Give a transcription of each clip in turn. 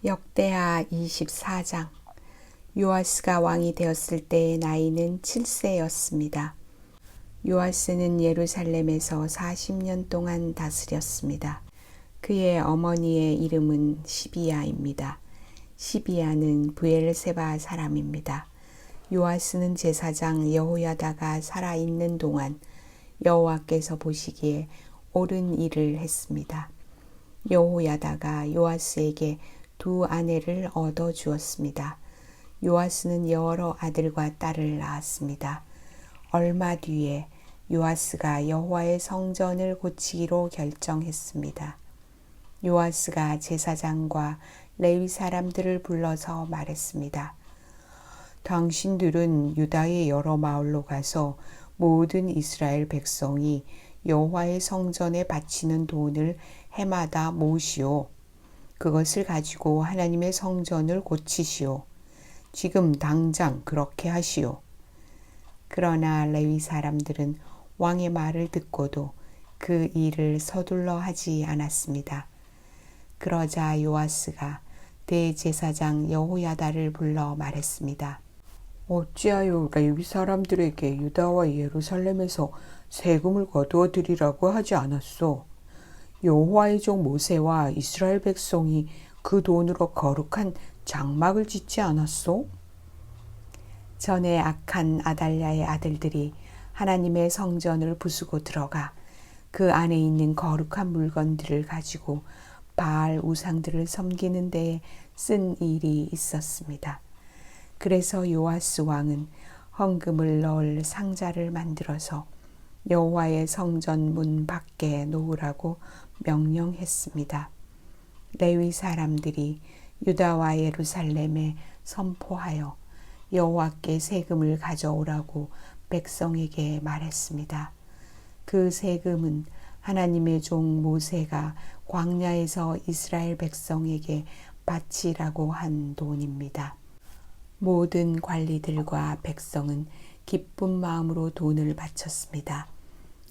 역대하 24장. 요아스가 왕이 되었을 때의 나이는 7세였습니다. 요아스는 예루살렘에서 40년 동안 다스렸습니다. 그의 어머니의 이름은 시비야입니다. 시비야는 브엘세바 사람입니다. 요아스는 제사장 여호야다가 살아있는 동안 여호와께서 보시기에 옳은 일을 했습니다. 여호야다가 요아스에게 두 아내를 얻어 주었습니다. 요아스는 여러 아들과 딸을 낳았습니다. 얼마 뒤에 요아스가 여호와의 성전을 고치기로 결정했습니다. 요아스가 제사장과 레위 사람들을 불러서 말했습니다. 당신들은 유다의 여러 마을로 가서 모든 이스라엘 백성이 여호와의 성전에 바치는 돈을 해마다 모으시오. 그것을 가지고 하나님의 성전을 고치시오. 지금 당장 그렇게 하시오. 그러나 레위 사람들은 왕의 말을 듣고도 그 일을 서둘러 하지 않았습니다. 그러자 요아스가 대제사장 여호야다를 불러 말했습니다. 어찌하여 레위 사람들에게 유다와 예루살렘에서 세금을 거두어 드리라고 하지 않았소? 여호와의 종 모세와 이스라엘 백성이 그 돈으로 거룩한 장막을 짓지 않았소? 전에 악한 아달랴의 아들들이 하나님의 성전을 부수고 들어가 그 안에 있는 거룩한 물건들을 가지고 바알 우상들을 섬기는 데에 쓴 일이 있었습니다. 그래서 요아스 왕은 헌금을 넣을 상자를 만들어서 여호와의 성전 문 밖에 놓으라고 명령했습니다. 레위 사람들이 유다와 예루살렘에 선포하여 여호와께 세금을 가져오라고 백성에게 말했습니다. 그 세금은 하나님의 종 모세가 광야에서 이스라엘 백성에게 바치라고 한 돈입니다. 모든 관리들과 백성은 기쁜 마음으로 돈을 바쳤습니다.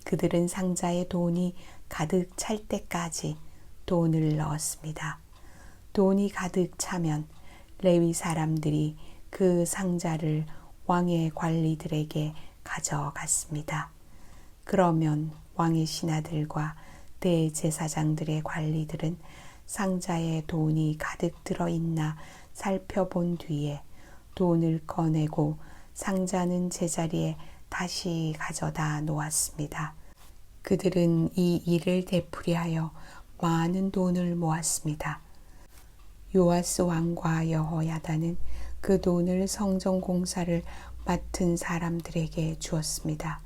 그들은 상자에 돈이 가득 찰 때까지 돈을 넣었습니다. 돈이 가득 차면 레위 사람들이 그 상자를 왕의 관리들에게 가져갔습니다. 그러면 왕의 신하들과 대제사장들의 관리들은 상자에 돈이 가득 들어있나 살펴본 뒤에 돈을 꺼내고 상자는 제자리에 다시 가져다 놓았습니다. 그들은 이 일을 되풀이하여 많은 돈을 모았습니다. 요아스 왕과 여호야다는 그 돈을 성전 공사를 맡은 사람들에게 주었습니다.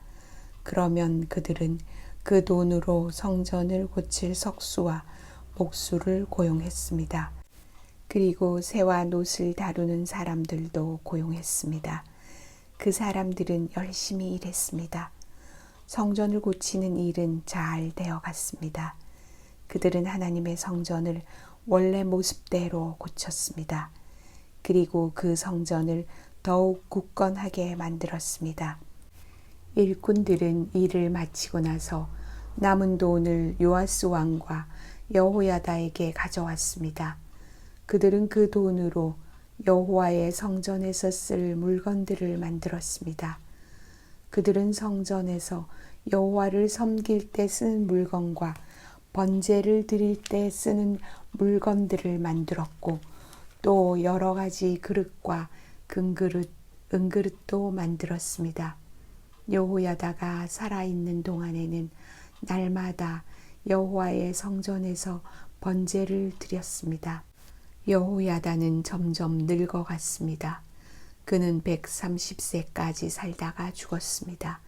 그러면 그들은 그 돈으로 성전을 고칠 석수와 목수를 고용했습니다. 그리고 새와 놋을 다루는 사람들도 고용했습니다. 그 사람들은 열심히 일했습니다. 성전을 고치는 일은 잘 되어 갔습니다. 그들은 하나님의 성전을 원래 모습대로 고쳤습니다. 그리고 그 성전을 더욱 굳건하게 만들었습니다. 일꾼들은 일을 마치고 나서 남은 돈을 요아스 왕과 여호야다에게 가져왔습니다. 그들은 그 돈으로 여호와의 성전에서 쓸 물건들을 만들었습니다. 그들은 성전에서 여호와를 섬길 때 쓰는 물건과 번제를 드릴 때 쓰는 물건들을 만들었고 또 여러 가지 그릇과 금그릇, 은그릇도 만들었습니다. 여호야다가 살아있는 동안에는 날마다 여호와의 성전에서 번제를 드렸습니다. 여호야다는 점점 늙어갔습니다. 그는 130세까지 살다가 죽었습니다.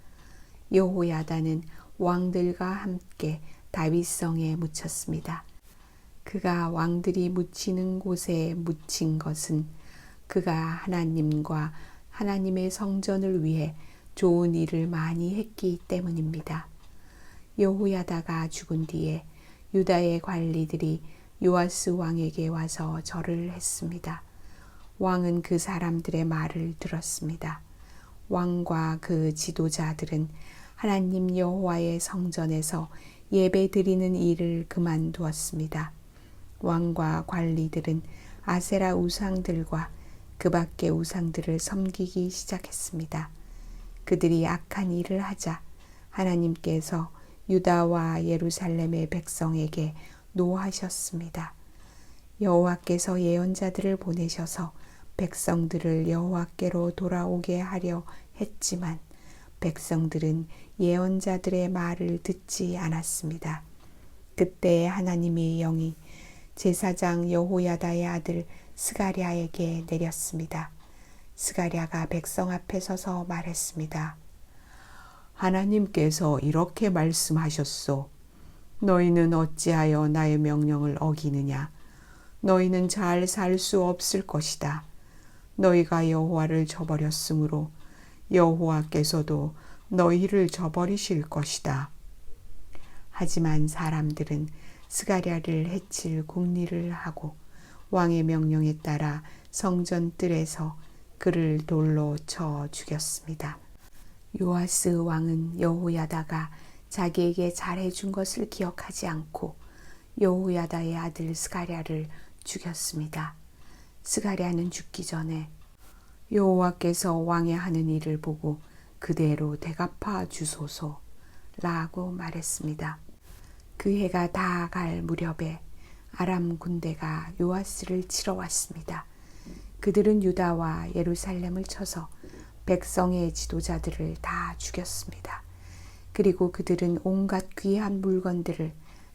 여호야다는 왕들과 함께 다윗성에 묻혔습니다. 그가 왕들이 묻히는 곳에 묻힌 것은 그가 하나님과 하나님의 성전을 위해 좋은 일을 많이 했기 때문입니다. 여호야다가 죽은 뒤에 유다의 관리들이 요아스 왕에게 와서 절을 했습니다. 왕은 그 사람들의 말을 들었습니다. 왕과 그 지도자들은 하나님 여호와의 성전에서 예배 드리는 일을 그만두었습니다. 왕과 관리들은 아세라 우상들과 그 밖의 우상들을 섬기기 시작했습니다. 그들이 악한 일을 하자 하나님께서 유다와 예루살렘의 백성에게 노하셨습니다. 여호와께서 예언자들을 보내셔서 백성들을 여호와께로 돌아오게 하려 했지만 백성들은 예언자들의 말을 듣지 않았습니다. 그때 하나님의 영이 제사장 여호야다의 아들 스가랴에게 내렸습니다. 스가랴가 백성 앞에 서서 말했습니다. 하나님께서 이렇게 말씀하셨소. 너희는 어찌하여 나의 명령을 어기느냐? 너희는 잘 살 수 없을 것이다. 너희가 여호와를 저버렸으므로 여호와께서도 너희를 저버리실 것이다. 하지만 사람들은 스가랴를 해칠 궁리를 하고 왕의 명령에 따라 성전 뜰에서 그를 돌로 쳐 죽였습니다. 요아스 왕은 여호야다가 자기에게 잘해준 것을 기억하지 않고 여호야다의 아들 스가랴를 죽였습니다. 스가랴는 죽기 전에 여호와께서 왕의 하는 일을 보고 그대로 대갚아 주소서라고 말했습니다. 그 해가 다 갈 무렵에 아람 군대가 요아스를 치러 왔습니다. 그들은 유다와 예루살렘을 쳐서 백성의 지도자들을 다 죽였습니다. 그리고 그들은 온갖 귀한 물건들을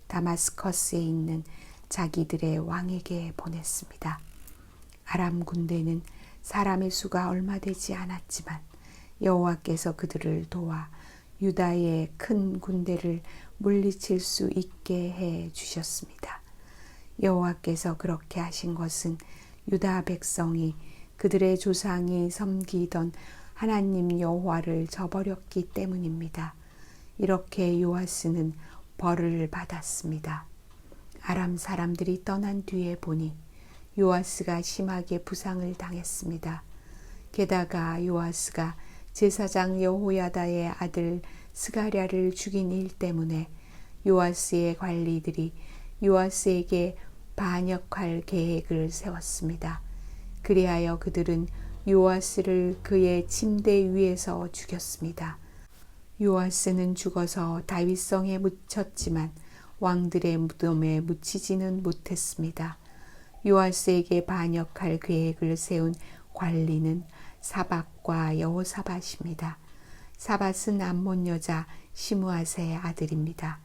다마스커스에 있는 자기들의 왕에게 보냈습니다. 아람 군대는 사람의 수가 얼마 되지 않았지만 여호와께서 그들을 도와 유다의 큰 군대를 물리칠 수 있게 해 주셨습니다. 여호와께서 그렇게 하신 것은 유다 백성이 그들의 조상이 섬기던 하나님 여호와를 저버렸기 때문입니다. 이렇게 요아스는 벌을 받았습니다. 아람 사람들이 떠난 뒤에 보니 요아스가 심하게 부상을 당했습니다. 게다가 요아스가 제사장 여호야다의 아들 스가랴를 죽인 일 때문에 요아스의 관리들이 요아스에게 반역할 계획을 세웠습니다. 그리하여 그들은 요아스를 그의 침대 위에서 죽였습니다. 요아스는 죽어서 다윗성에 묻혔지만 왕들의 무덤에 묻히지는 못했습니다. 요아스에게 반역할 계획을 세운 관리는 사밧과 여호사밧입니다. 사밧은 암몬 여자 시므앗의 아들입니다.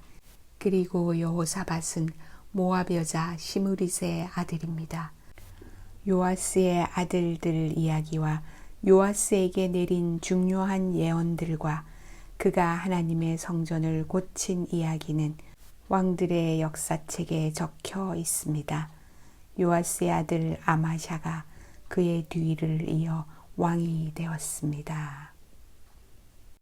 그리고 여호사밧은 모압 여자 시므릿의 아들입니다. 요아스의 아들들 이야기와 요아스에게 내린 중요한 예언들과 그가 하나님의 성전을 고친 이야기는 왕들의 역사책에 적혀 있습니다. 요아스의 아들 아마샤가 그의 뒤를 이어 왕이 되었습니다.